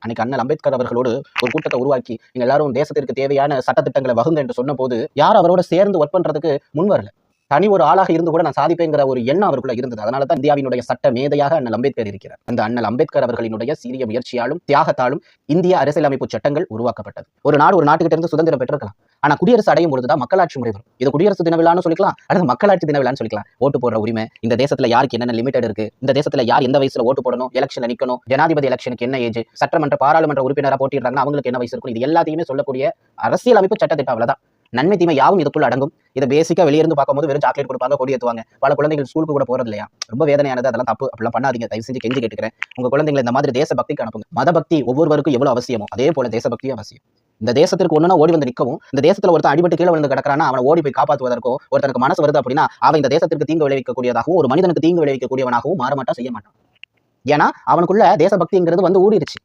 அன்னைக்கு அண்ணல் அம்பேத்கர் அவர்களோடு ஒரு கூட்டத்தை உருவாக்கி நீங்க எல்லாரும் தேசத்திற்கு தேவையான சட்டத்திட்டங்களை வகுங்க என்று சொன்ன போது யார் அவரோட சேர்ந்து ஒர்க் பண்றதுக்கு முன் வரல. தனி ஒரு ஆளாக இருந்து கூட நான் சாதிப்பேங்கிற ஒரு எண்ணம் அவருக்குள்ள இருந்தது. அதனால தான் இந்தியாவினுடைய சட்ட மேதையாக அண்ணல் அம்பேத்கர் இருக்கிறார். அந்த அண்ணல் அம்பேத்கர் அவர்களினுடைய சீரிய முயற்சியாலும் தியாகத்தாலும் இந்திய அரசியலமைப்பு சட்டங்கள் உருவாக்கப்பட்டது. ஒரு நாட்டுகிட்ட இருந்து சுதந்திரம் பெற்றிருக்கலாம், ஆனா குடியரசு அடையும் பொழுதுதான் மக்களாட்சி முறை வரும். இது குடியரசு தின விழான்னு சொல்லிக்கலாம், அடுத்து மக்களாட்சி தின விழான்னு சொல்லிக்கலாம். ஓட்டு போடுற உரிமை, இந்த தேசத்துல யாருக்கு என்னென்ன லிமிடெட் இருக்கு, இந்த தேசத்துல யார் எந்த வயசுல ஓட்டு போடணும், எலெக்ஷன்ல நிக்கணும், ஜனாதிபதி எலெக்ஷனுக்கு என்ன ஏஜ், சட்டமன்ற பாராளுமன்ற உறுப்பினரா போட்டிடுறாங்கன்னா அவங்களுக்கு என்ன வயசு இருக்கும், இது எல்லாத்தையுமே சொல்லக்கூடிய அரசியலமைப்பு சட்டத்திட்டம். அவ்வளவுதான். நன்மை தீமை யாவும் இதுக்குள்ள அடங்கும். இதை பேசிக்கா வெளியிருந்து பார்க்கும்போது வெறும் சாக்லேட் கொடுப்பாங்க, கொடி ஏற்றுவாங்க. பல குழந்தைகள் ஸ்கூலுக்கு கூட போறது இல்லையா, ரொம்ப வேதனையானது. அதெல்லாம் தப்பு, அப்படிலாம் பண்ணாதீங்க. தயவு செஞ்சு கெஞ்சி கேட்டுக்கிறேன். உங்க குழந்தைங்களை இந்த மாதிரி தேசபக்திக்கு அனுப்புங்க. மதபக்தி ஒவ்வொருவருக்கும் எவ்வளவு அவசியமோ அதே போல தேசபக்தியும் அவசியம். இந்த தேசத்திற்கு ஒண்ணுனா ஓடி வந்து நிற்கவும், இந்த தேசத்துல ஒருத்தன் அடிபட்டு கீழே வந்து கிடக்கிறானா அவனை ஓடி போய் காப்பாற்றுவதற்கோ, ஒருத்தனுக்கு மனசு வருது அப்படின்னா அவன் இந்த தேசத்திற்கு தீங்கு விளைவிக்கக்கூடியதாகவும் ஒரு மனிதனுக்கு தீங்கு விளைவிக்கக்கூடியவனாகவும் மாறமாட்டான், செய்ய மாட்டான். ஏன்னா அவனுக்குள்ள தேசபக்திங்கிறது வந்து ஊடிடுச்சு.